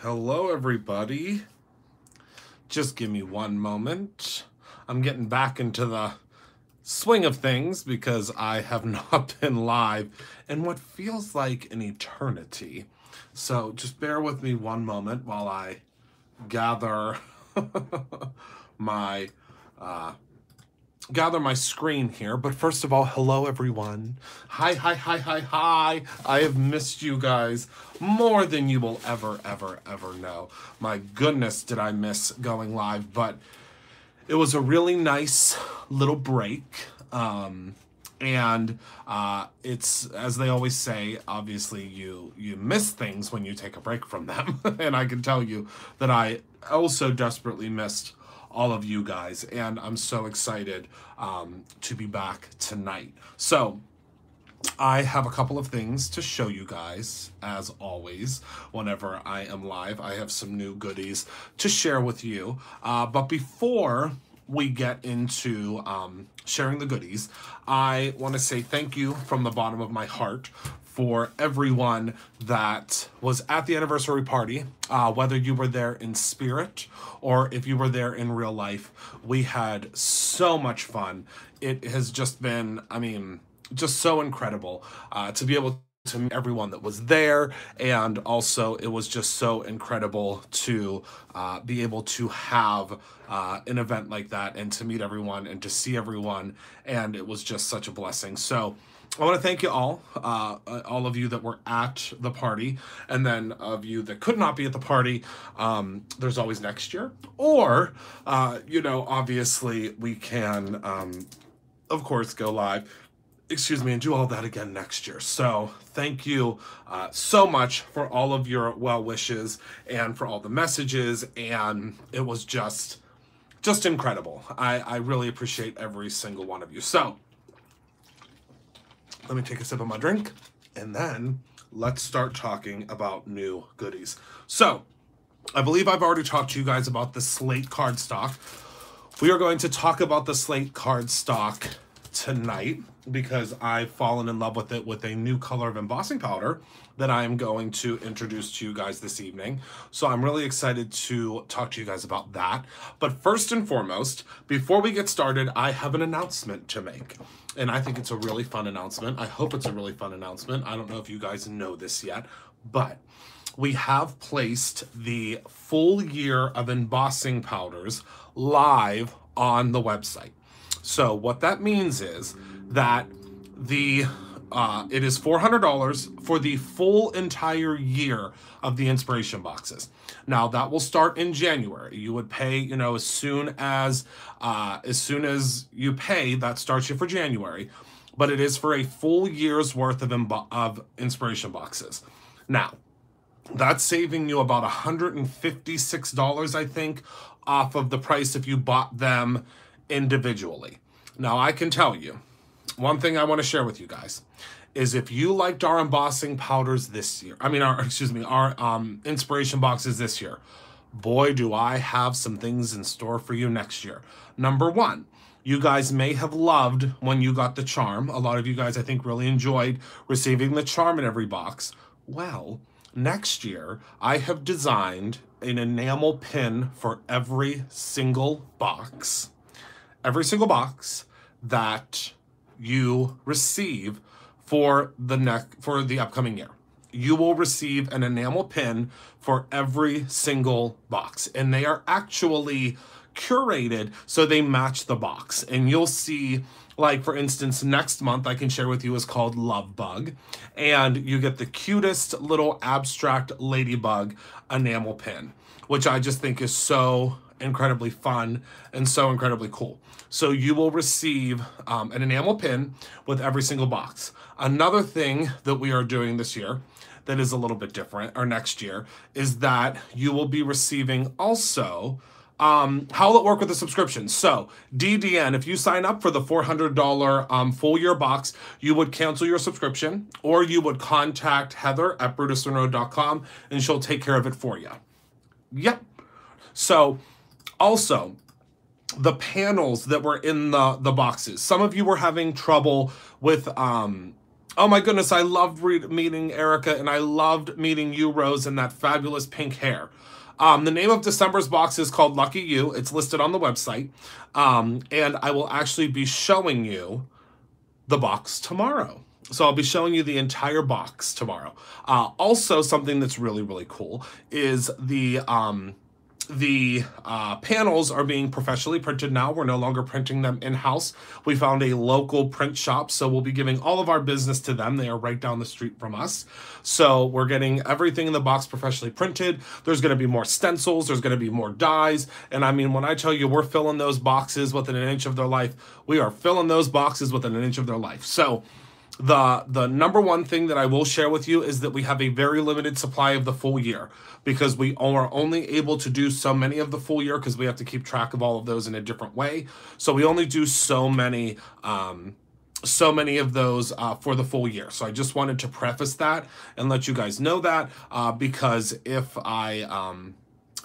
Hello, everybody. Just give me one moment. I'm getting back into the swing of things because I have not been live in what feels like an eternity. So just bear with me one moment while I gather my screen here. But first of all, hello everyone. Hi. I have missed you guys more than you will ever know. My goodness, did I miss going live, but it was a really nice little break. It's, as they always say, obviously you miss things when you take a break from them. And I can tell you that I also desperately missed all of you guys, and I'm so excited to be back tonight. So I have a couple of things to show you guys, as always. Whenever I am live, I have some new goodies to share with you. But before we get into sharing the goodies, I want to say thank you from the bottom of my heart for everyone that was at the anniversary party, whether you were there in spirit or if you were there in real life. We had so much fun. It has just been, just so incredible to be able to meet everyone that was there, and also it was just so incredible to be able to have an event like that and to meet everyone and to see everyone, and it was just such a blessing. So I want to thank you all of you that were at the party, and then of you that could not be at the party. There's always next year, or obviously we can of course go live, and do all that again next year. So thank you so much for all of your well wishes and for all the messages, and it was just incredible. I really appreciate every single one of you. So let me take a sip of my drink, and then let's start talking about new goodies. So I believe I've already talked to you guys about the Slate cardstock. We are going to talk about the Slate cardstock tonight because I've fallen in love with it with a new color of embossing powder that I'm going to introduce to you guys this evening. So I'm really excited to talk to you guys about that. But first and foremost, before we get started, I have an announcement to make. And I think it's a really fun announcement. I hope it's a really fun announcement. I don't know if you guys know this yet, but we have placed the full year of embossing powders live on the website. So what that means is that it is $400 for the full entire year of the inspiration boxes. Now that will start in January. You would pay, as soon as you pay, that starts you for January. But it is for a full year's worth of inspiration boxes. Now, that's saving you about $156, I think, off of the price if you bought them individually. Now, I can tell you, one thing I want to share with you guys is if you liked our embossing powders this year, our inspiration boxes this year, boy, do I have some things in store for you next year. Number one, you guys may have loved when you got the charm. A lot of you guys, I think, really enjoyed receiving the charm in every box. Well, next year, I have designed an enamel pin for every single box that you receive for the upcoming year. You will receive an enamel pin for every single box, and they are actually curated so they match the box. And you'll see, like, for instance, next month I can share with you is called Love Bug, and you get the cutest little abstract ladybug enamel pin, which I just think is so incredibly fun and so incredibly cool. So you will receive an enamel pin with every single box. Another thing that we are doing this year that is a little bit different, or next year, is that you will be receiving also, how will it work with the subscription? So DDN, if you sign up for the $400 full year box, you would cancel your subscription, or you would contact Heather at brutusmonroe.com and she'll take care of it for you. Yep. So also, the panels that were in the boxes. Some of you were having trouble with Oh my goodness, I loved meeting Erica, and I loved meeting you, Rose, and that fabulous pink hair. The name of December's box is called Lucky You. It's listed on the website. And I will actually be showing you the box tomorrow. So I'll be showing you the entire box tomorrow. Also, something that's really, really cool is the panels are being professionally printed now. We're no longer printing them in-house. We found a local print shop, so we'll be giving all of our business to them. They are right down the street from us. So we're getting everything in the box professionally printed. There's going to be more stencils. There's going to be more dies. And I mean, when I tell you we're filling those boxes within an inch of their life, we are filling those boxes within an inch of their life. So the number one thing that I will share with you is that we have a very limited supply of the full year, because we are only able to do so many of the full year because we have to keep track of all of those in a different way. So we only do so many of those for the full year. So I just wanted to preface that and let you guys know that, because if I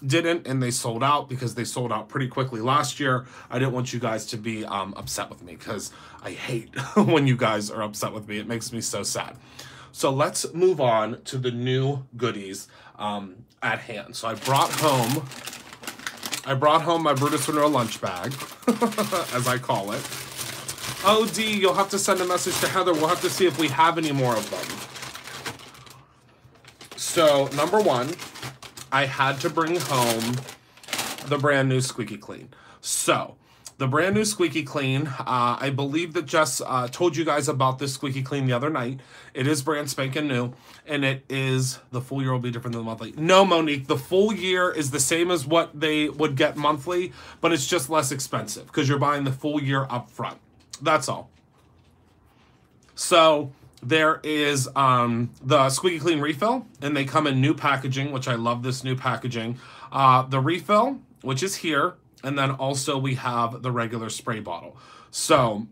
didn't and they sold out, because they sold out pretty quickly last year, I didn't want you guys to be upset with me, because I hate when you guys are upset with me. It makes me so sad. So let's move on to the new goodies at hand. So I brought home my Brutus Monroe lunch bag, as I call it. Oh, Dee, you'll have to send a message to Heather. We'll have to see if we have any more of them. So number one, I had to bring home the brand new Squeaky Clean. So the brand new Squeaky Clean, I believe that Jess told you guys about this Squeaky Clean the other night. It is brand spanking new, and it is, the full year will be different than the monthly. No, Monique, the full year is the same as what they would get monthly, but it's just less expensive because you're buying the full year up front. That's all. So there is the Squeaky Clean refill, and they come in new packaging, which I love this new packaging. The refill, which is here, and then also we have the regular spray bottle. So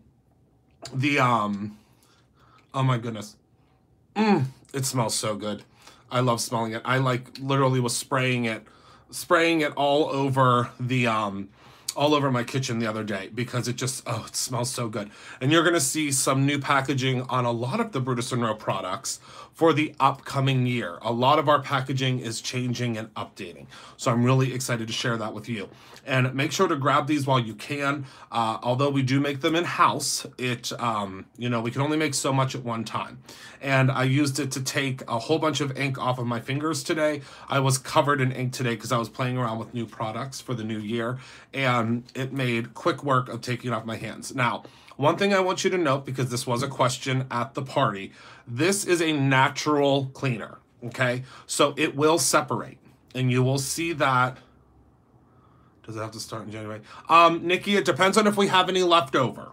the, oh my goodness. It smells so good. I love smelling it. I literally was spraying it all over the, all over my kitchen the other day, because it just, oh, it smells so good. And you're going to see some new packaging on a lot of the Brutus Monroe products for the upcoming year. A lot of our packaging is changing and updating. So I'm really excited to share that with you. And make sure to grab these while you can. Although we do make them in-house, it, you know, we can only make so much at one time. And I used it to take a whole bunch of ink off of my fingers today. I was covered in ink today because I was playing around with new products for the new year, and it made quick work of taking it off my hands. Now, one thing I want you to note, because this was a question at the party, this is a natural cleaner, okay? So it will separate, and you will see that. Does it have to start in January? Nikki, it depends on if we have any left over.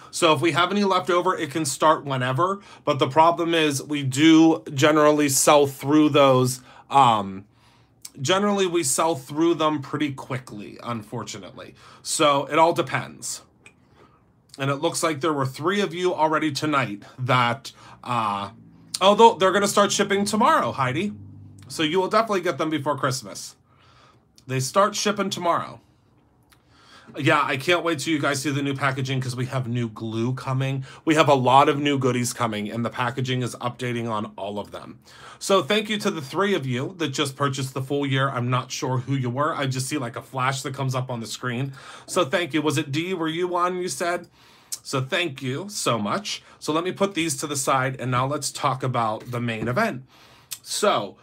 So if we have any left over, it can start whenever. But the problem is we do generally sell through those. Generally, we sell through them pretty quickly, unfortunately. So it all depends. And it looks like there were 3 of you already tonight that, although they're going to start shipping tomorrow, Heidi. So you will definitely get them before Christmas. They start shipping tomorrow. Yeah, I can't wait till you guys see the new packaging, because we have new glue coming. We have a lot of new goodies coming, and the packaging is updating on all of them. So thank you to the 3 of you that just purchased the full year. I'm not sure who you were. I just see like a flash that comes up on the screen. So thank you. Was it D? Were you one, you said? So thank you so much. So let me put these to the side, and now let's talk about the main event. So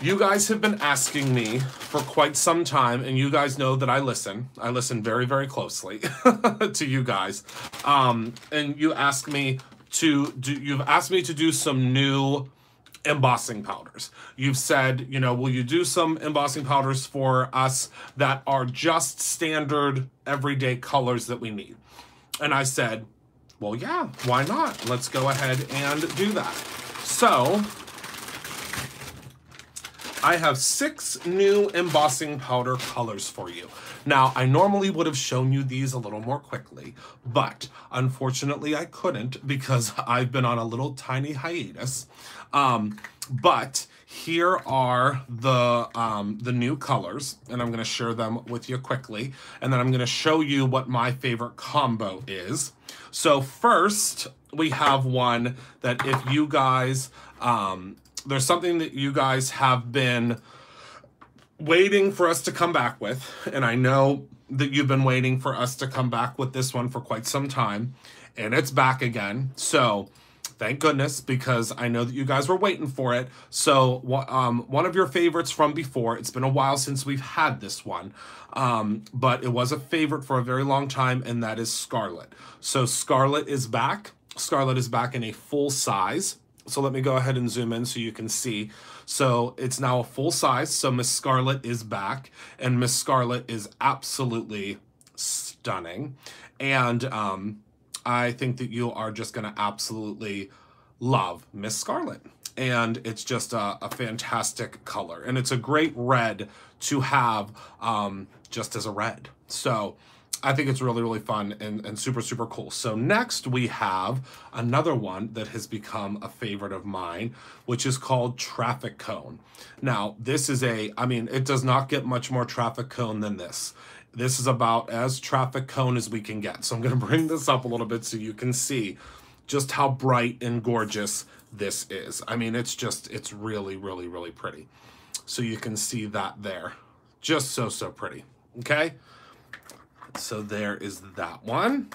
you guys have been asking me for quite some time, and you guys know that I listen. I listen very, very closely to you guys. And you asked me to do, you've asked me to do some new embossing powders. You've said, you know, will you do some embossing powders for us that are just standard everyday colors that we need? And I said, well, yeah, why not? Let's go ahead and do that. So I have 6 new embossing powder colors for you. Now, I normally would have shown you these a little more quickly, but unfortunately I couldn't because I've been on a little tiny hiatus. But here are the new colors, and I'm going to share them with you quickly, and then I'm going to show you what my favorite combo is. So first, we have one that if you guys, there's something that you guys have been waiting for us to come back with, and I know that you've been waiting for us to come back with this one for quite some time, and it's back again. So thank goodness, because I know that you guys were waiting for it. So one of your favorites from before, it's been a while since we've had this one, but it was a favorite for a very long time, and that is Scarlet. So Scarlet is back. Scarlet is back in a full size. So let me go ahead and zoom in so you can see. So it's now a full size. So Miss Scarlet is back, and Miss Scarlet is absolutely stunning. And I think that you are just going to absolutely love Miss Scarlet. And it's just a fantastic color. And it's a great red to have just as a red. So I think it's really, really fun and super, super cool. So next we have another one that has become a favorite of mine, which is called Traffic Cone. Now, this is it does not get much more traffic cone than this. This is about as traffic cone as we can get. So I'm going to bring this up a little bit so you can see just how bright and gorgeous this is. I mean, it's really, really, really pretty. So you can see that there. Just so, so pretty. Okay? So there is that one.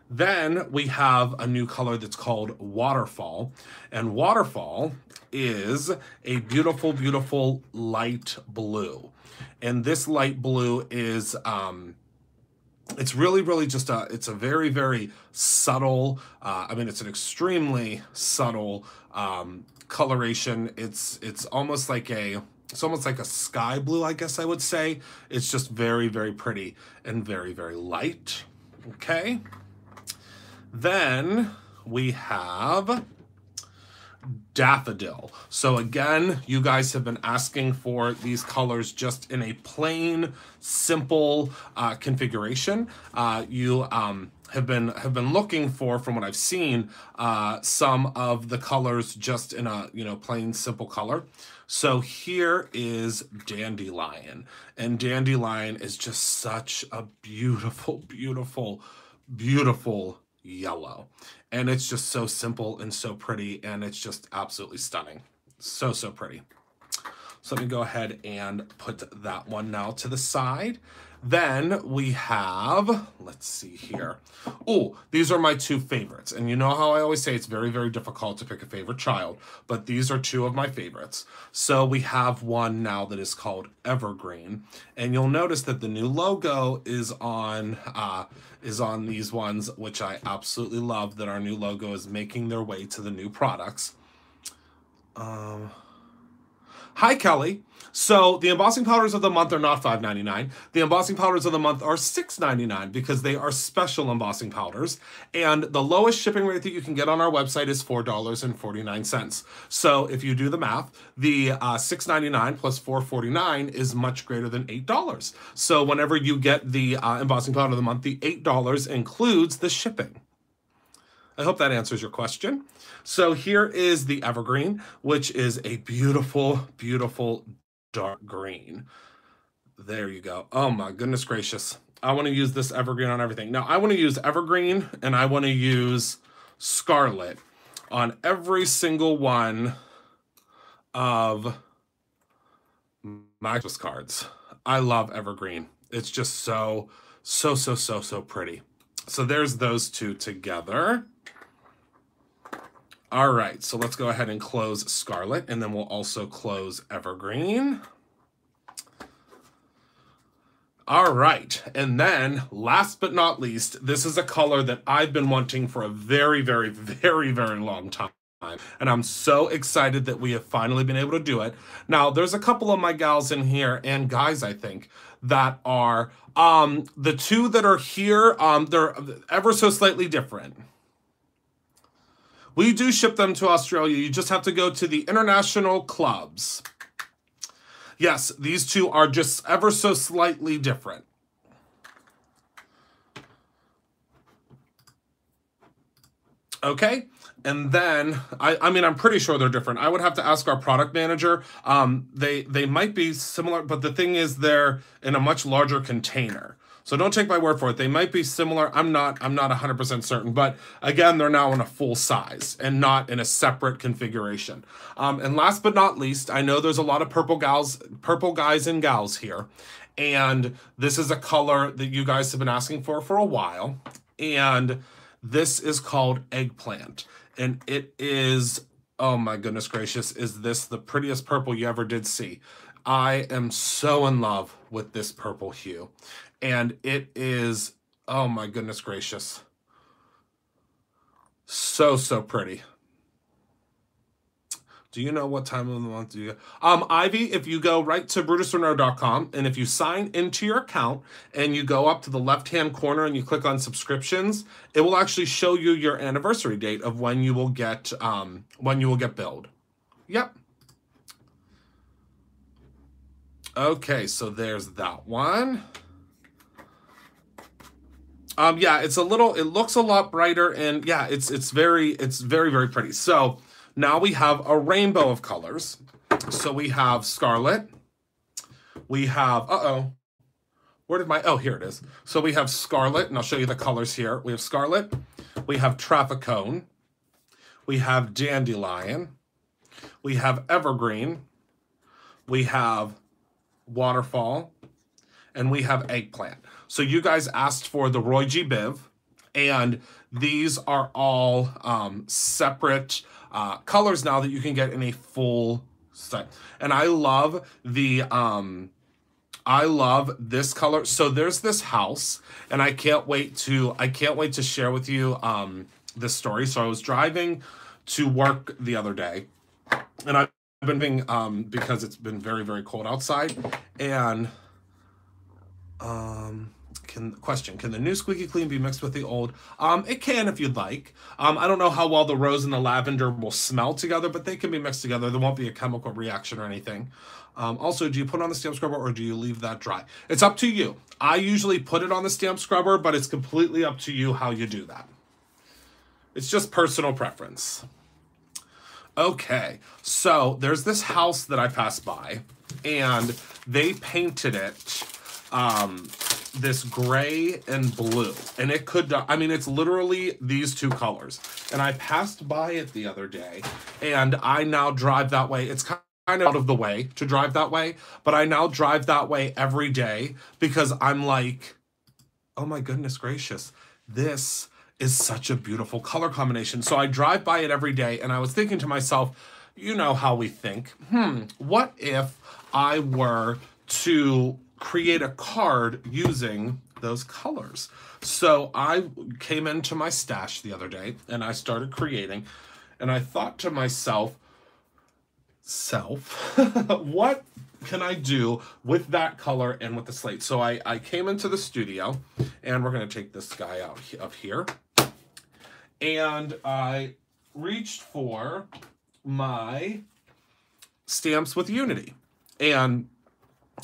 Then we have a new color that's called Waterfall. And Waterfall is a beautiful, beautiful light blue. And this light blue is, it's really, really just it's a very, very subtle, it's an extremely subtle coloration. It's almost like a sky blue, I guess I would say. It's just very, very pretty and very, very light. Okay. Then we have Daffodil. So again, you guys have been asking for these colors just in a plain, simple configuration. You have been looking for, from what I've seen, some of the colors just in a plain, simple color. So here is Dandelion, and Dandelion is just such a beautiful, beautiful, beautiful yellow. And it's just so simple and so pretty, and it's just absolutely stunning. So, so pretty. So let me go ahead and put that one now to the side. Then we have, let's see here. Oh, these are my two favorites. And you know how I always say it's very, very difficult to pick a favorite child, but these are two of my favorites. So we have one now that is called Evergreen. And you'll notice that the new logo is on these ones, which I absolutely love, that our new logo is making their way to the new products. Hi, Kelly. So the embossing powders of the month are not $5.99. The embossing powders of the month are $6.99 because they are special embossing powders. And the lowest shipping rate that you can get on our website is $4.49. So if you do the math, the $6.99 plus $4.49 is much greater than $8. So whenever you get the embossing powder of the month, the $8 includes the shipping. I hope that answers your question. So here is the Evergreen, which is a beautiful, beautiful dark green. There you go. Oh my goodness gracious. I want to use this Evergreen on everything. Now I want to use Evergreen and I want to use Scarlet on every single one of my Christmas cards. I love Evergreen. It's just so pretty. So there's those two together. All right, so let's go ahead and close Scarlet, and then we'll also close Evergreen. All right, and then last but not least, this is a color that I've been wanting for a very, very, very, very long time. And I'm so excited that we have finally been able to do it. Now, there's a couple of my gals in here, and guys, I think, that are, the two that are here, they're ever so slightly different. We do ship them to Australia. You just have to go to the international clubs. Yes, these two are just ever so slightly different. Okay, and then, I'm pretty sure they're different. I would have to ask our product manager. They might be similar, but the thing is they're in a much larger container. So don't take my word for it. They might be similar. I'm not 100% certain, but again, they're now in a full size and not in a separate configuration. And last but not least, I know there's a lot of purple guys and gals here. And this is a color that you guys have been asking for a while. And this is called Eggplant. And it is, oh my goodness gracious, is this the prettiest purple you ever did see? I am so in love with this purple hue. And it is, oh my goodness gracious, so pretty. Do you know what time of the month do you? Ivy, if you go right to brutusmonroe.com and if you sign into your account and you go up to the left-hand corner and you click on subscriptions, it will actually show you your anniversary date of when you will get billed. Yep. Okay, so there's that one. Yeah, it looks a lot brighter, and yeah, it's very pretty. So now we have a rainbow of colors. So we have Scarlet. We have, where did my, oh, here it is. So we have Scarlet, and I'll show you the colors here. We have Scarlet. We have Trafficone. We have Dandelion. We have Evergreen. We have Waterfall. And we have Eggplant. So you guys asked for the Roy G. Biv, and these are all separate colors now that you can get in a full set. And I love the this color. So there's this house, and I can't wait to share with you this story. So I was driving to work the other day, and I've been being because it's been very cold outside, and can the new Squeaky Clean be mixed with the old? It can if you'd like. I don't know how well the rose and the lavender will smell together, but they can be mixed together. There won't be a chemical reaction or anything. Also, do you put it on the stamp scrubber or do you leave that dry? It's up to you. I usually put it on the stamp scrubber, but it's completely up to you how you do that. It's just personal preference. Okay, so there's this house that I passed by, and they painted it this gray and blue, and it could, I mean, it's literally these two colors, and I passed by it the other day, and I now drive that way. It's kind of out of the way to drive that way, but I now drive that way every day because I'm like, oh my goodness gracious, this is such a beautiful color combination. So I drive by it every day, and I was thinking to myself, you know how we think, what if I were to create a card using those colors? So I came into my stash the other day and I started creating, and I thought to myself, what can I do with that color and with the slate? So I came into the studio, and we're going to take this guy out of here, and I reached for my Stamps with Unity, and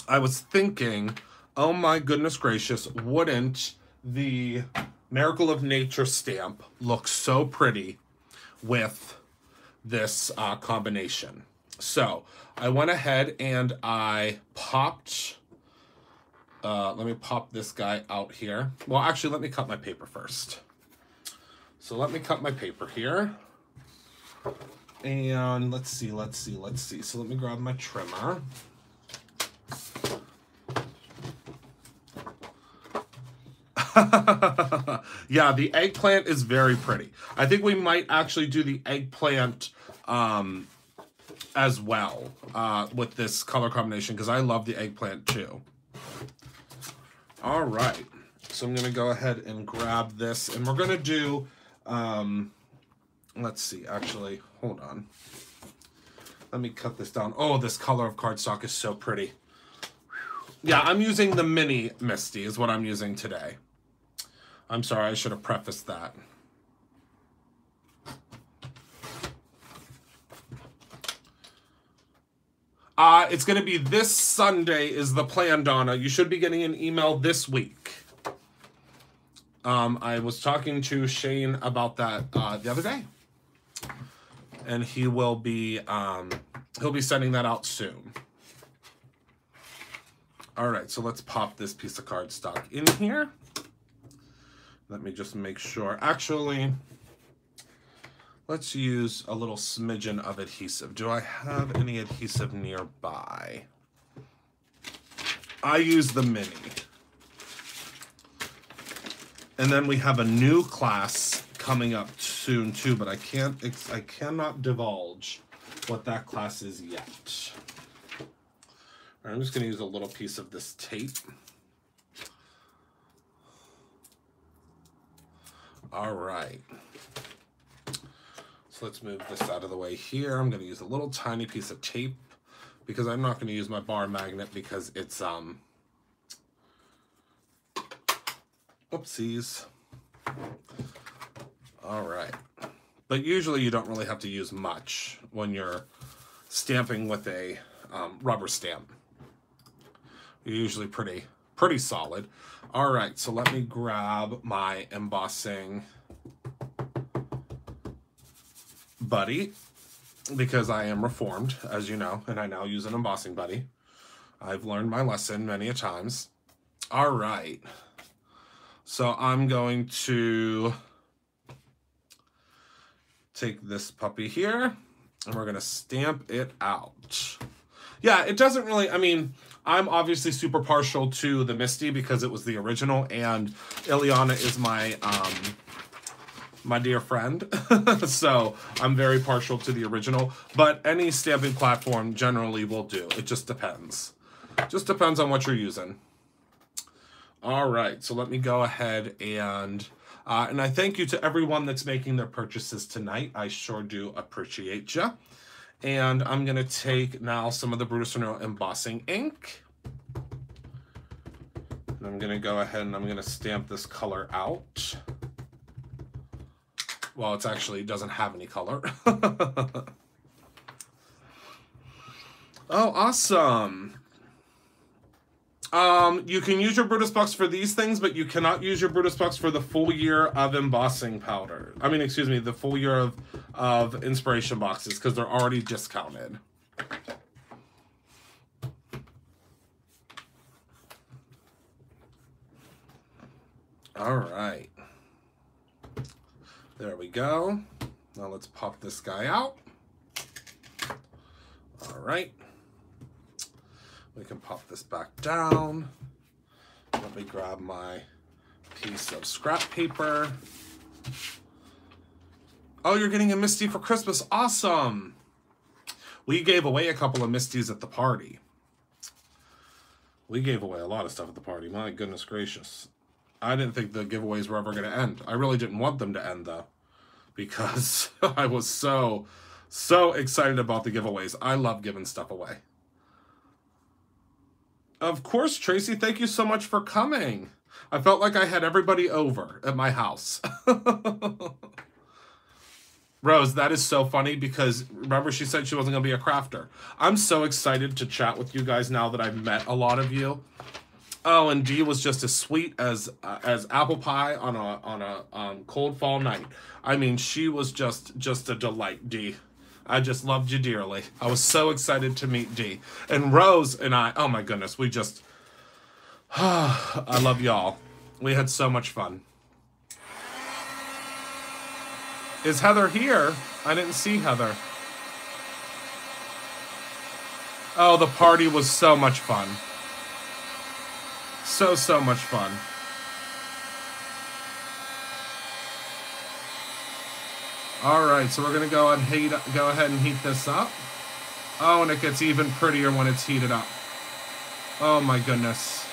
I was thinking, oh my goodness gracious, wouldn't the Miracle of Nature stamp look so pretty with this combination? So I went ahead and I popped, let me pop this guy out here. Well, actually, let me cut my paper first. So let me cut my paper here. And let's see. So let me grab my trimmer. Yeah, the eggplant is very pretty. I think we might actually do the eggplant as well with this color combination, because I love the eggplant too. All right, so I'm gonna go ahead and grab this, and we're gonna do let's see, actually, hold on, let me cut this down. Oh, this color of cardstock is so pretty. Yeah, I'm using the mini Misty is what I'm using today. I'm sorry, I should have prefaced that. It's going to be this Sunday is the plan, Donna. You should be getting an email this week. I was talking to Shane about that the other day, and he'll be sending that out soon. All right, so let's pop this piece of cardstock in here. Let me just make sure. Actually, let's use a little smidgen of adhesive. Do I have any adhesive nearby? I use the mini. And then we have a new class coming up soon too, but I cannot divulge what that class is yet. I'm just going to use a little piece of this tape. All right. So let's move this out of the way here. I'm going to use a little tiny piece of tape because I'm not going to use my bar magnet because it's, oopsies. All right. But usually you don't really have to use much when you're stamping with a rubber stamp. You're usually pretty solid. All right, so let me grab my embossing buddy because I am reformed, as you know, and I now use an embossing buddy. I've learned my lesson many a times. All right, so I'm going to take this puppy here and we're gonna stamp it out. Yeah, it doesn't really, I mean, I'm obviously super partial to the Misty because it was the original, and Ileana is my my dear friend. So I'm very partial to the original, but any stamping platform generally will do. It just depends. Just depends on what you're using. All right, so let me go ahead and I thank you to everyone that's making their purchases tonight. I sure do appreciate you. And I'm going to take now some of the Brutus Monroe embossing ink. And I'm going to go ahead and I'm going to stamp this color out. Well, it actually doesn't have any color. Oh, awesome. You can use your Brutus Bucks for these things, but you cannot use your Brutus Bucks for the full year of embossing powder. I mean, excuse me, the full year of inspiration boxes because they're already discounted. All right. There we go. Now let's pop this guy out. All right. We can pop this back down. Let me grab my piece of scrap paper. Oh, you're getting a Misty for Christmas. Awesome. We gave away a couple of Misties at the party. We gave away a lot of stuff at the party. My goodness gracious. I didn't think the giveaways were ever going to end. I really didn't want them to end, though, because I was so excited about the giveaways. I love giving stuff away. Of course, Tracy, thank you so much for coming. I felt like I had everybody over at my house. Rose, that is so funny because remember she said she wasn't going to be a crafter. I'm so excited to chat with you guys now that I've met a lot of you. Oh, and Dee was just as sweet as apple pie on a cold fall night. I mean, she was just a delight, Dee. I just loved you dearly. I was so excited to meet Dee. And Rose and I, oh my goodness, we just, I love y'all. We had so much fun. Is Heather here? I didn't see Heather. Oh, the party was so much fun. So much fun. All right, so we're gonna go ahead and heat this up. Oh, and it gets even prettier when it's heated up. Oh my goodness.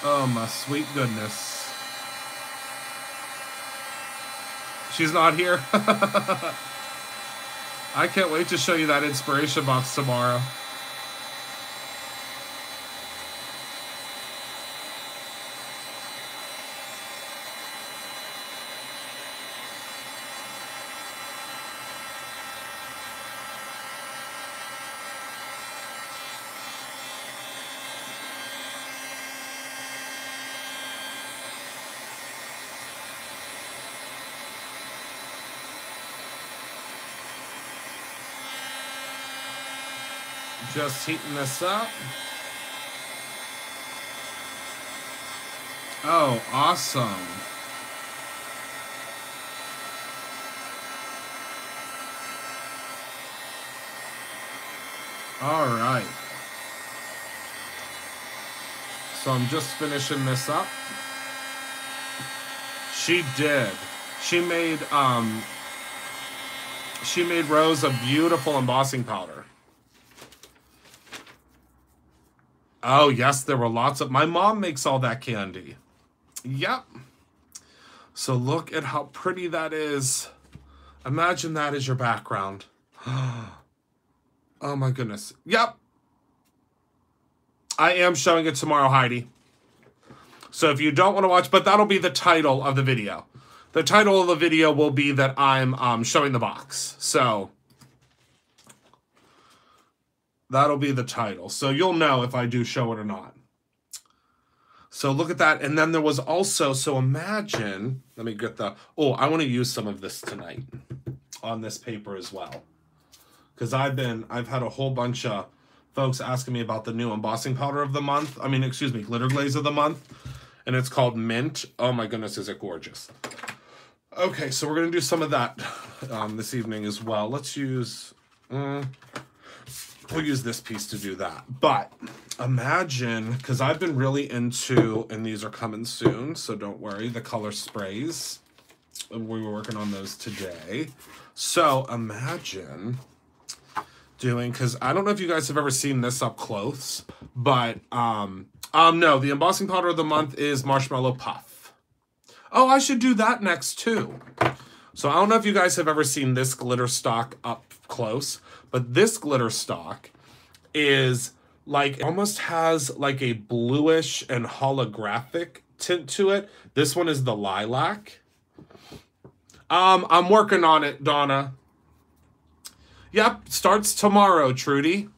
Oh my sweet goodness. She's not here. I can't wait to show you that inspiration box tomorrow. Just heating this up. Oh, awesome. All right. So I'm just finishing this up. She did. She made Rose a beautiful embossing powder. Oh, yes, there were lots of... My mom makes all that candy. Yep. So look at how pretty that is. Imagine that as your background. Oh, my goodness. Yep. I am showing it tomorrow, Heidi. So if you don't want to watch... But that'll be the title of the video. The title of the video will be that I'm showing the box. So... that'll be the title. So you'll know if I do show it or not. So look at that. And then there was also, so imagine, let me get the, oh, I want to use some of this tonight on this paper as well. Because I've had a whole bunch of folks asking me about the new embossing powder of the month. I mean, excuse me, glitter glaze of the month. And it's called Mint. Oh my goodness, is it gorgeous. Okay, so we're going to do some of that this evening as well. Let's use... we'll use this piece to do that. But imagine, because I've been really into, and these are coming soon, so don't worry, the color sprays. And we were working on those today. So imagine doing, because I don't know if you guys have ever seen this up close, but no, the embossing powder of the month is Marshmallow Puff. Oh, I should do that next too. So I don't know if you guys have ever seen this glitter stock up close, but this glitter stock is like, almost has like a bluish and holographic tint to it. This one is the lilac. I'm working on it, Donna. Yep, starts tomorrow, Trudy.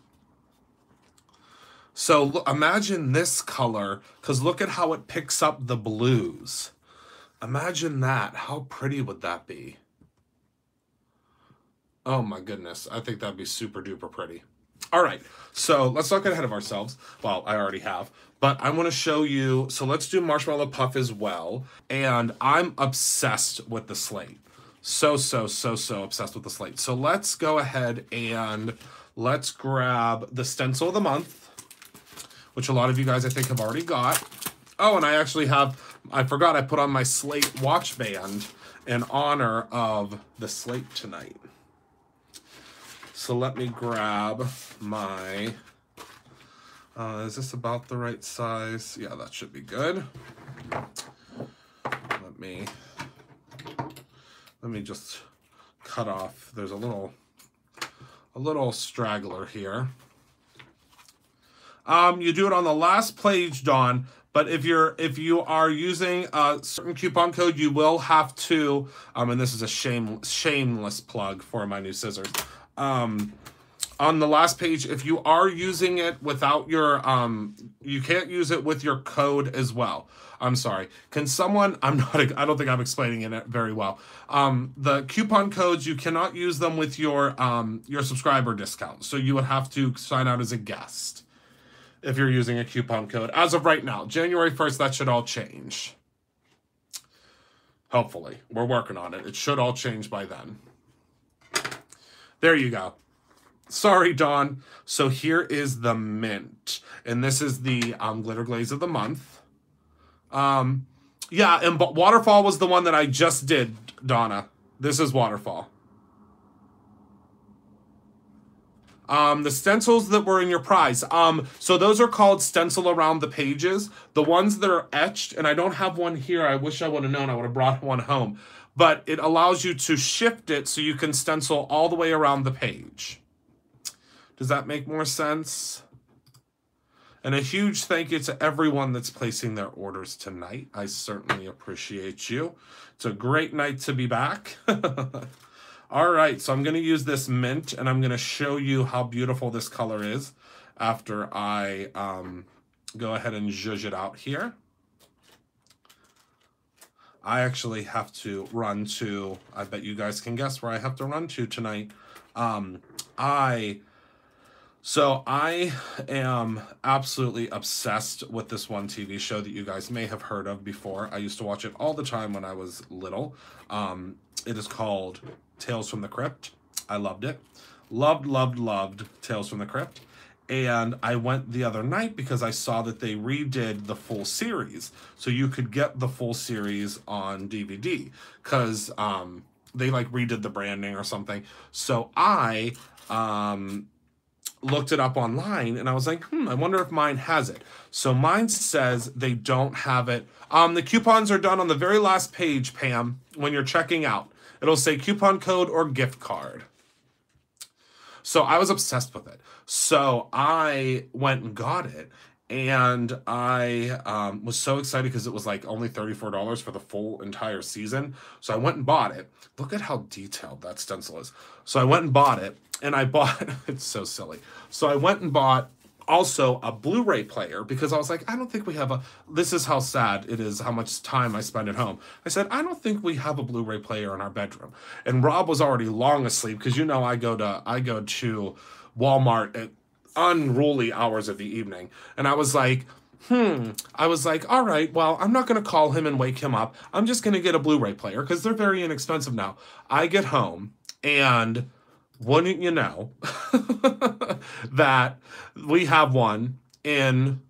So imagine this color, because look at how it picks up the blues. Imagine that. How pretty would that be? Oh my goodness. I think that'd be super duper pretty. All right. So let's not get ahead of ourselves. Well, I already have. But I want to show you. So let's do Marshmallow Puff as well. And I'm obsessed with the slate. So obsessed with the slate. So let's go ahead and let's grab the stencil of the month, which a lot of you guys I think have already got. Oh, and I actually have, I forgot I put on my slate watch band in honor of the slate tonight. So let me grab my, is this about the right size? Yeah, that should be good. Let me just cut off. There's a little straggler here. You do it on the last page, Dawn, but if you are using a certain coupon code, you will have to, and this is a shameless plug for my new scissors. On the last page, if you are using it without your, you can't use it with your code as well. I'm sorry. Can someone, I don't think I'm explaining it very well. The coupon codes, you cannot use them with your subscriber discount. So you would have to sign out as a guest if you're using a coupon code. As of right now, January 1st, that should all change. Hopefully. We're working on it. It should all change by then. There you go. Sorry, Dawn. So here is the Mint. And this is the glitter glaze of the month. Yeah, and Waterfall was the one that I just did, Donna. This is Waterfall. The stencils that were in your prize. So those are called stencil around the pages. The ones that are etched, and I don't have one here. I wish I would have known. I would have brought one home. But it allows you to shift it so you can stencil all the way around the page. Does that make more sense? And a huge thank you to everyone that's placing their orders tonight. I certainly appreciate you. It's a great night to be back. All right, so I'm going to use this Mint, and I'm going to show you how beautiful this color is after I go ahead and zhuzh it out here. I actually have to run to, I bet you guys can guess where I have to run to tonight. I So I am absolutely obsessed with this one TV show that you guys may have heard of before. I used to watch it all the time when I was little. It is called Tales from the Crypt. I loved it. Loved Tales from the Crypt. And I went the other night because I saw that they redid the full series. So you could get the full series on DVD. Because they like redid the branding or something. So I looked it up online and I was like, I wonder if mine has it. So mine says they don't have it. The coupons are done on the very last page, Pam, when you're checking out. It'll say coupon code or gift card. So I was obsessed with it. So I went and got it. And I was so excited because it was like only $34 for the full entire season. So I went and bought it. Look at how detailed that stencil is. So I went and bought it. And I bought, it's so silly. So I went and bought also a Blu-ray player because I was like, I don't think we have a, this is how sad it is, how much time I spend at home. I said, I don't think we have a Blu-ray player in our bedroom. And Rob was already long asleep because you know I go to Walmart at unruly hours of the evening. And I was like, all right, well, I'm not going to call him and wake him up. I'm just going to get a Blu-ray player because they're very inexpensive now. I get home and wouldn't you know that we have one in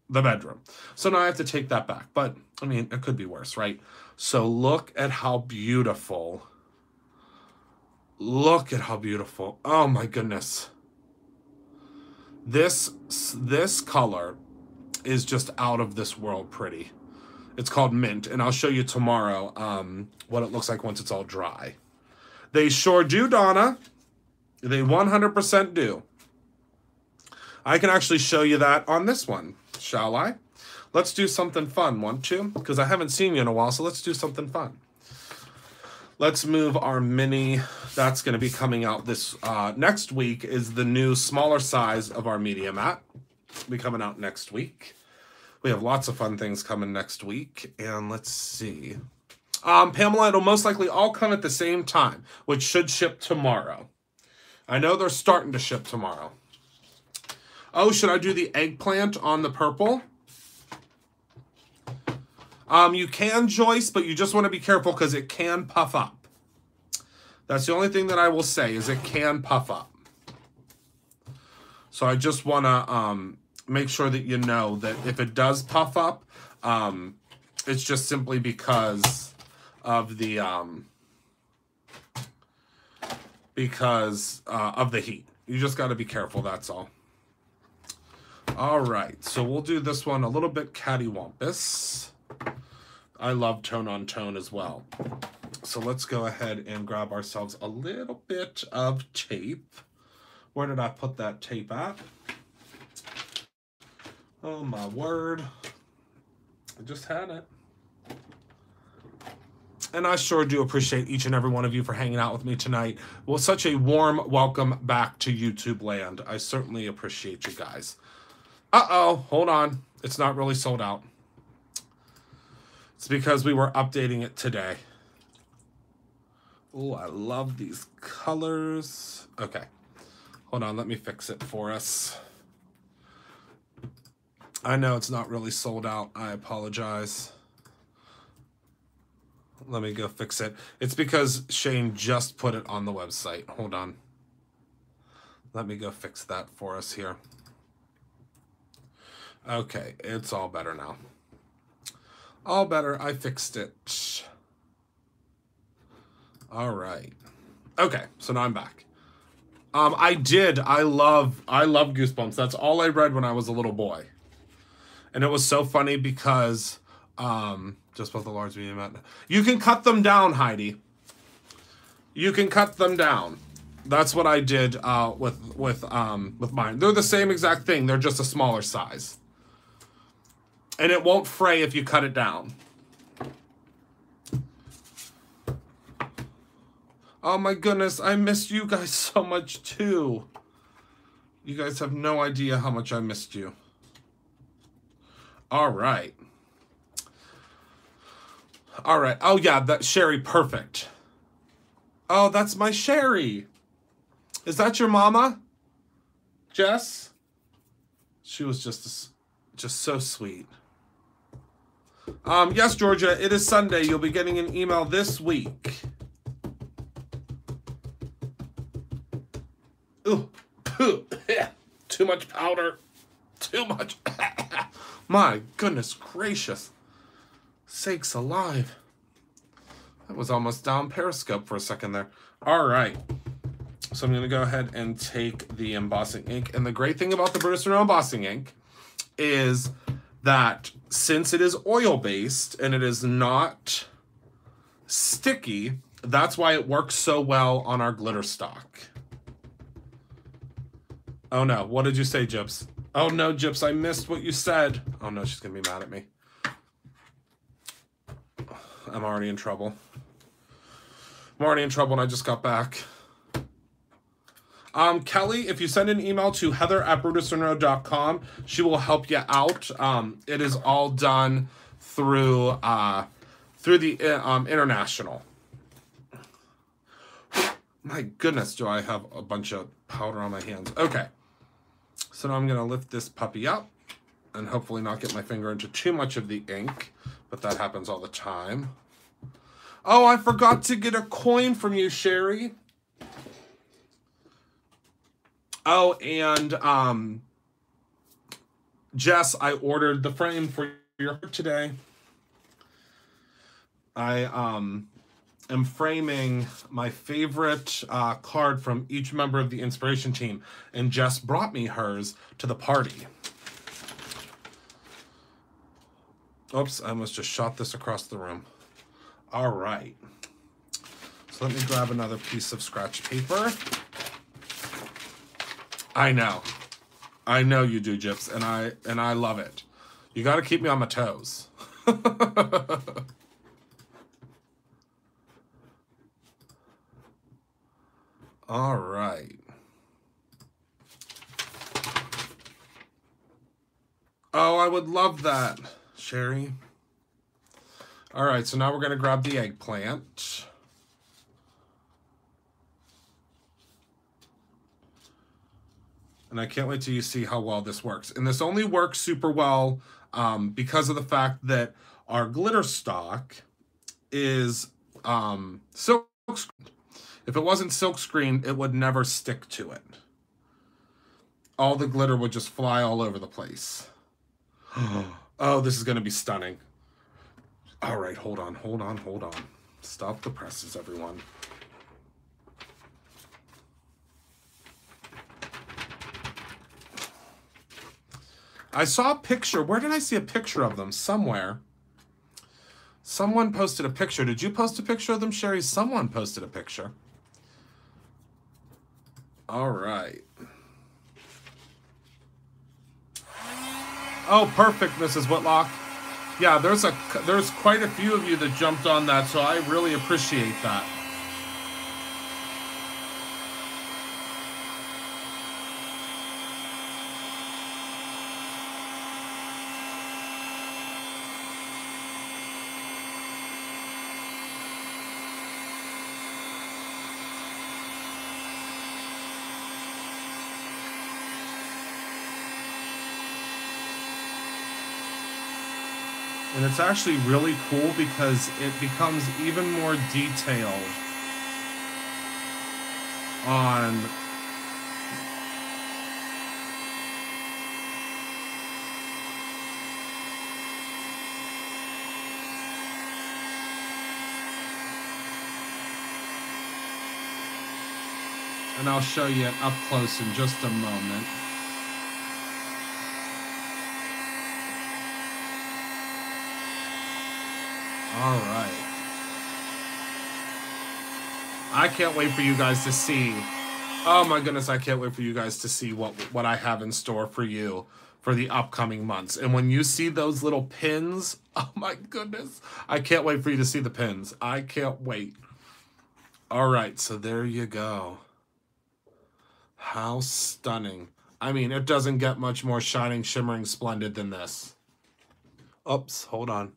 the bedroom. So now I have to take that back. But, I mean, it could be worse, right? So look at how beautiful. Look at how beautiful. Oh, my goodness. This color is just out of this world pretty. It's called Mint, and I'll show you tomorrow what it looks like once it's all dry. They sure do, Donna. They 100% do. I can actually show you that on this one, shall I? Let's do something fun, want to? Because I haven't seen you in a while, so let's do something fun. Let's move our mini. That's going to be coming out this next week is the new smaller size of our media mat. It'll be coming out next week. We have lots of fun things coming next week. And let's see. Pamela, it'll most likely all come at the same time, which should ship tomorrow. I know they're starting to ship tomorrow. Oh, should I do the eggplant on the purple? You can, Joyce, but you just want to be careful because it can puff up. That's the only thing that I will say is it can puff up. So I just want to make sure that you know that if it does puff up, it's just simply because of the heat. You just got to be careful, that's all. All right, so we'll do this one a little bit cattywampus. I love tone on tone as well. So let's go ahead and grab ourselves a little bit of tape. Where did I put that tape at? Oh my word. I just had it. And I sure do appreciate each and every one of you for hanging out with me tonight. Well, such a warm welcome back to YouTube land. I certainly appreciate you guys. Uh-oh, hold on. It's not really sold out. It's because we were updating it today. Oh, I love these colors. Okay, hold on. Let me fix it for us. I know it's not really sold out. I apologize. Let me go fix it. It's because Shane just put it on the website. Hold on. Let me go fix that for us here. Okay, it's all better now. All better. I fixed it. All right. Okay, so now I'm back. I love Goosebumps. That's all I read when I was a little boy. And it was so funny because just both the large medium amount. You can cut them down, Heidi. You can cut them down. That's what I did with mine. They're the same exact thing. They're just a smaller size. And it won't fray if you cut it down. Oh my goodness, I missed you guys so much too. You guys have no idea how much I missed you. All right. All right. Oh yeah, that's Sherry, perfect. Oh, that's my Sherry. Is that your mama? Jess? She was just so sweet. Yes, Georgia, it is Sunday. You'll be getting an email this week. Ooh. Too much powder. Too much. My goodness gracious. Sakes alive. That was almost down Periscope for a second there. All right. So I'm going to go ahead and take the embossing ink. And the great thing about the Brutus Monroe embossing ink is that since it is oil-based and it is not sticky, that's why it works so well on our glitter stock. Oh no, what did you say, Gyps? Oh no, Gyps, I missed what you said. Oh no, she's gonna be mad at me. I'm already in trouble. I'm already in trouble and I just got back. Kelly, if you send an email to heather@brutusmonroe.com, she will help you out. It is all done through the international. My goodness, do I have a bunch of powder on my hands. Okay. So now I'm going to lift this puppy up and hopefully not get my finger into too much of the ink, but that happens all the time. Oh, I forgot to get a coin from you, Sherry. Oh, and Jess, I ordered the frame for your heart today. I am framing my favorite card from each member of the Inspiration team, and Jess brought me hers to the party. Oops, I almost just shot this across the room. All right. So let me grab another piece of scratch paper. I know you do, Gyps, and I love it. You got to keep me on my toes. All right. Oh, I would love that, Sherry. All right, so now we're going to grab the eggplant. And I can't wait till you see how well this works. And this only works super well because of the fact that our glitter stock is silk screened. If it wasn't silk screened, it would never stick to it. All the glitter would just fly all over the place. Oh, this is going to be stunning. All right, hold on. Stop the presses, everyone. I saw a picture. Where did I see a picture of them? Somewhere. Someone posted a picture. Did you post a picture of them, Sherry? Someone posted a picture. All right. Oh, perfect, Mrs. Whitlock. Yeah, there's quite a few of you that jumped on that, so I really appreciate that. And it's actually really cool because it becomes even more detailed on and I'll show you it up close in just a moment. All right. I can't wait for you guys to see. Oh my goodness, I can't wait for you guys to see what I have in store for you for the upcoming months. And when you see those little pins, oh my goodness, I can't wait for you to see the pins. I can't wait. All right, so there you go. How stunning. I mean, it doesn't get much more shining, shimmering, splendid than this. Oops, hold on.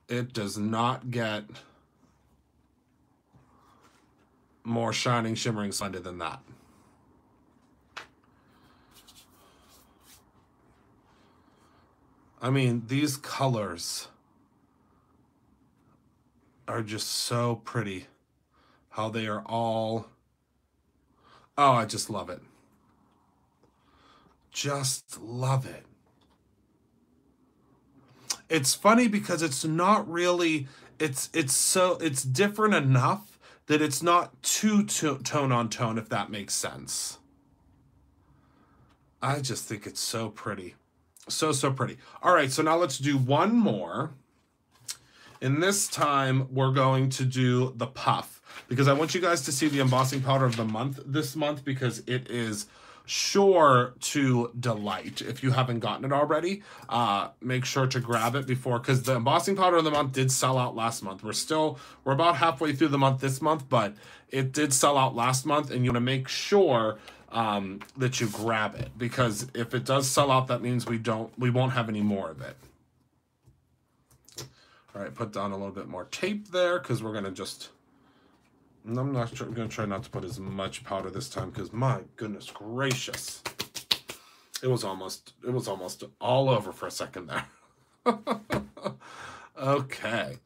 It does not get more shining, shimmering, splendid than that. I mean, these colors are just so pretty. How they are all... Oh, I just love it. Just love it. It's funny because it's not really... It's different enough that it's not too tone on tone, if that makes sense. I just think it's so pretty. So pretty. All right, so now let's do one more. And this time we're going to do the puff, because I want you guys to see the embossing powder of the month this month, because it is sure to delight. If you haven't gotten it already, make sure to grab it before, because the embossing powder of the month did sell out last month. We're about halfway through the month this month, but it did sell out last month, and you want to make sure that you grab it, because if it does sell out, that means we won't have any more of it. All right, put down a little bit more tape there, because we're gonna just... I'm gonna try not to put as much powder this time, because my goodness gracious, it was almost all over for a second there. Okay,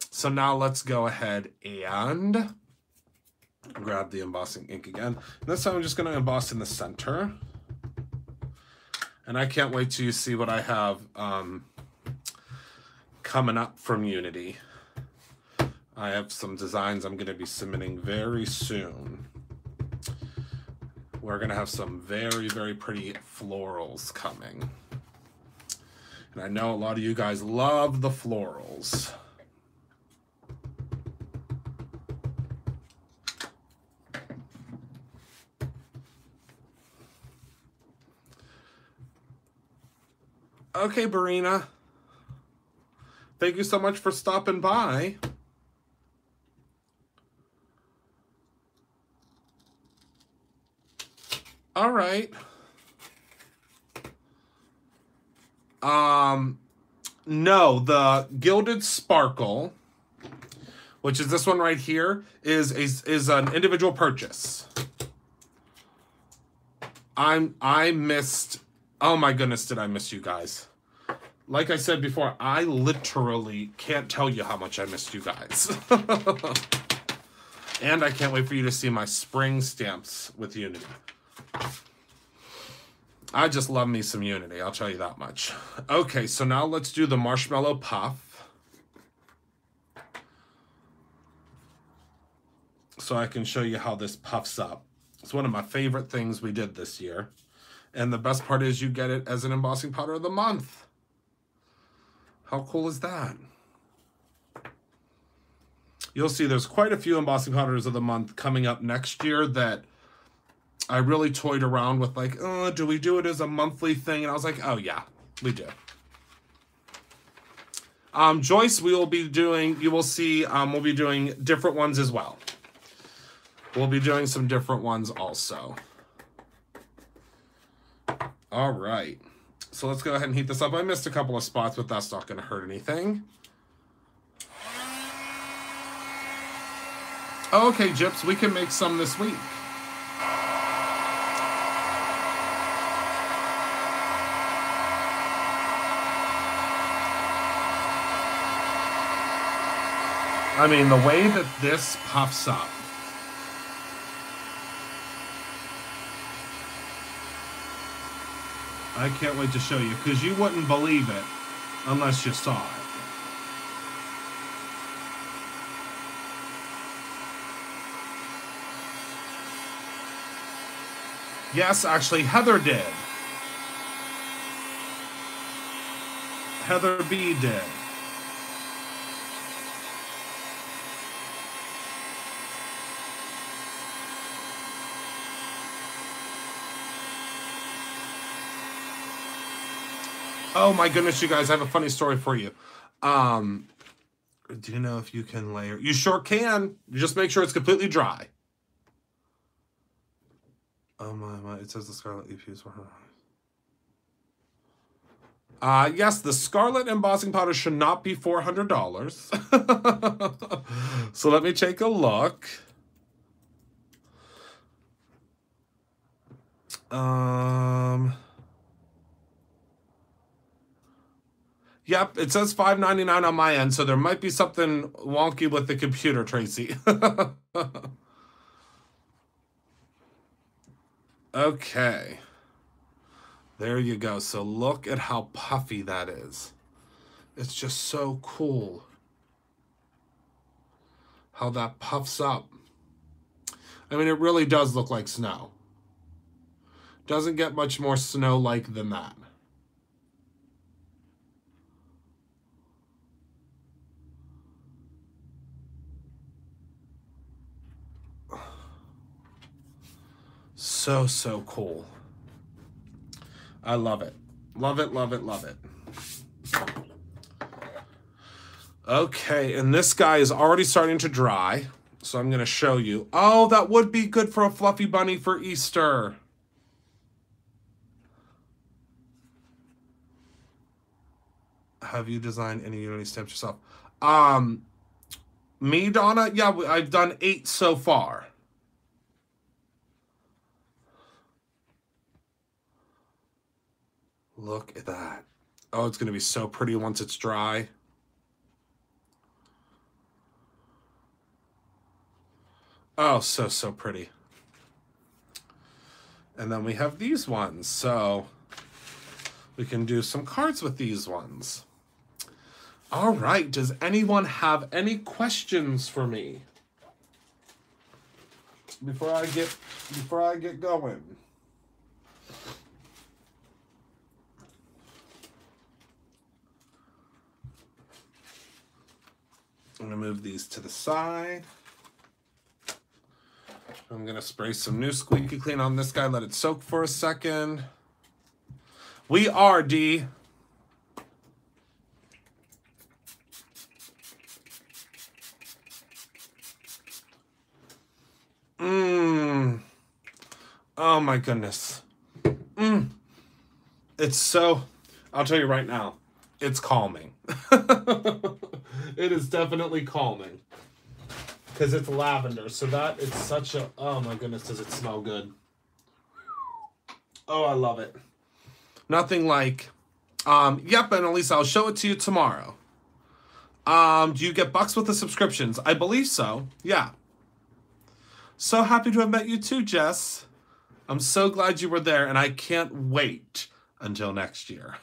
so now let's go ahead and grab the embossing ink again. This time I'm just gonna emboss in the center, and I can't wait till you see what I have coming up from Unity. I have some designs I'm going to be submitting very soon. We're going to have some very, very pretty florals coming. And I know a lot of you guys love the florals. Okay, Barina. Thank you so much for stopping by. All right. No, the Gilded Sparkle, which is this one right here, is an individual purchase. I missed... Oh my goodness, did I miss you guys. Like I said before, I literally can't tell you how much I missed you guys. And I can't wait for you to see my spring stamps with Unity. I just love me some Unity, I'll tell you that much. Okay, so now let's do the marshmallow puff. So I can show you how this puffs up. It's one of my favorite things we did this year. And the best part is you get it as an embossing powder of the month. How cool is that? You'll see there's quite a few embossing powders of the month coming up next year that I really toyed around with, like, oh, do we do it as a monthly thing? And I was like, oh yeah, we do. Joyce, we will be doing, you will see, we'll be doing different ones as well. We'll be doing some different ones also. All right. So let's go ahead and heat this up. I missed a couple of spots, but that's not going to hurt anything. Okay, Gyps, we can make some this week. I mean, the way that this puffs up. I can't wait to show you, because you wouldn't believe it unless you saw it. Yes, actually, Heather did. Heather B did. Oh my goodness, you guys, I have a funny story for you. Do you know if you can layer? You sure can. Just make sure it's completely dry. Oh my, it says the Scarlet EPUs were her. Yes, the Scarlet embossing powder should not be $400. So let me take a look. Yep, it says $5.99 on my end, so there might be something wonky with the computer, Tracy. Okay. There you go. So look at how puffy that is. It's just so cool how that puffs up. I mean, it really does look like snow. Doesn't get much more snow-like than that. So, so cool. I love it. Love it, love it, love it. Okay, and this guy is already starting to dry, so I'm going to show you. Oh, that would be good for a fluffy bunny for Easter. Have you designed any Unity stamps yourself? Me, Donna? Yeah, I've done 8 so far. Look at that. Oh, it's going to be so pretty once it's dry. Oh, so, so pretty. And then we have these ones. So we can do some cards with these ones. All right. Does anyone have any questions for me before I get going? I'm going to move these to the side. I'm going to spray some new Squeaky Clean on this guy. Let it soak for a second. We are, D. Oh my goodness. It's so, I'll tell you right now, it's calming. It is definitely calming. Because it's lavender, so that is such a, oh my goodness, does it smell good. Oh, I love it. Nothing like, yep, and Elisa, I'll show it to you tomorrow. Do you get bucks with the subscriptions? I believe so, yeah. So happy to have met you too, Jess. I'm so glad you were there, and I can't wait until next year.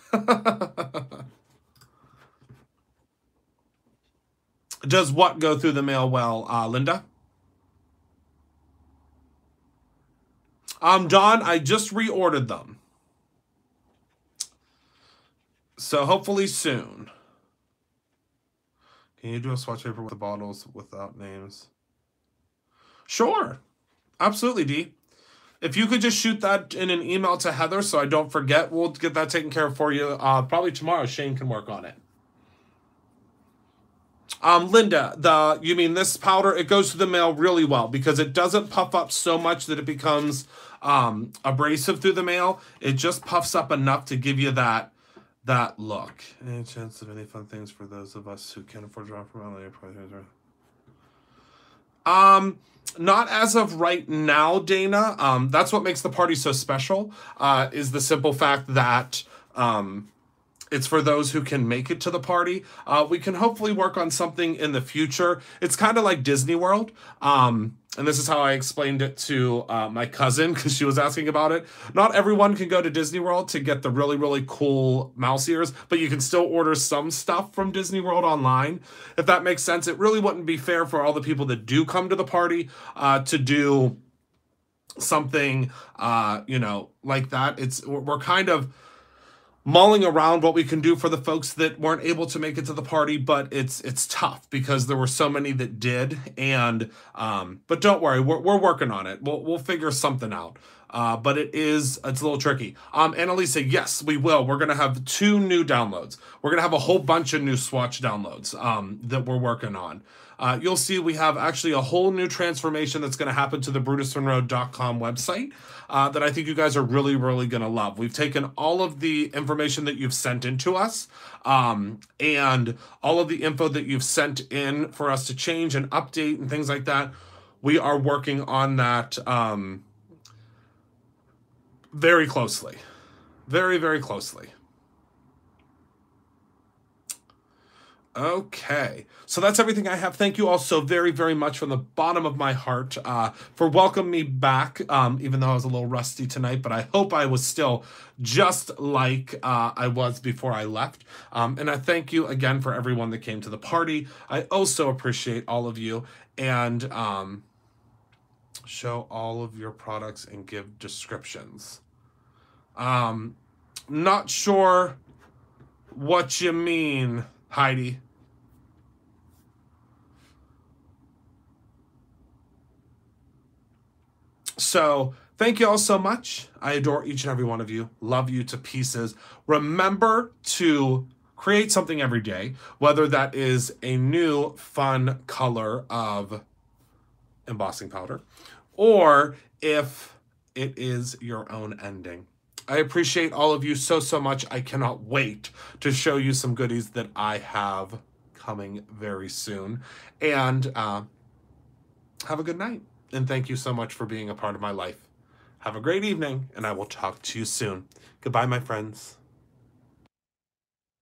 Does what go through the mail well, Linda? Don, I just reordered them. So hopefully soon. Can you do a swatch paper with the bottles without names? Sure. Absolutely, D. If you could just shoot that in an email to Heather so I don't forget, we'll get that taken care of for you. Probably tomorrow, Shane can work on it. Linda, you mean this powder, it goes through the mail really well because it doesn't puff up so much that it becomes abrasive through the mail. It just puffs up enough to give you that look. Any chance of any fun things for those of us who can't afford to draw from LA prices? Not as of right now, Dana. That's what makes the party so special, is the simple fact that it's for those who can make it to the party. We can hopefully work on something in the future. It's kind of like Disney World. And this is how I explained it to my cousin because she was asking about it. Not everyone can go to Disney World to get the really, really cool mouse ears, but you can still order some stuff from Disney World online. If that makes sense, it really wouldn't be fair for all the people that do come to the party to do something, like that. We're kind of mulling around what we can do for the folks that weren't able to make it to the party, but it's tough because there were so many that did. And but don't worry, we're working on it. We'll figure something out. But it's a little tricky. Annalisa, yes, we will. We're gonna have 2 new downloads. We're gonna have a whole bunch of new swatch downloads that we're working on. You'll see we have actually a whole new transformation that's going to happen to the BrutusMonroe.com website that I think you guys are really, really going to love. We've taken all of the information that you've sent in to us and all of the info that you've sent in for us to change and update and things like that. We are working on that very closely. Very, very closely. Okay, so that's everything I have. Thank you all so very, very much from the bottom of my heart for welcoming me back, even though I was a little rusty tonight, but I hope I was still just like I was before I left. And I thank you again for everyone that came to the party. I also appreciate all of you, and show all of your products and give descriptions. Not sure what you mean, Heidi. So thank you all so much. I adore each and every one of you. Love you to pieces. Remember to create something every day, whether that is a new fun color of embossing powder, or if it is your own ending. I appreciate all of you so, so much. I cannot wait to show you some goodies that I have coming very soon. And have a good night. And thank you so much for being a part of my life. Have a great evening, and I will talk to you soon. Goodbye, my friends.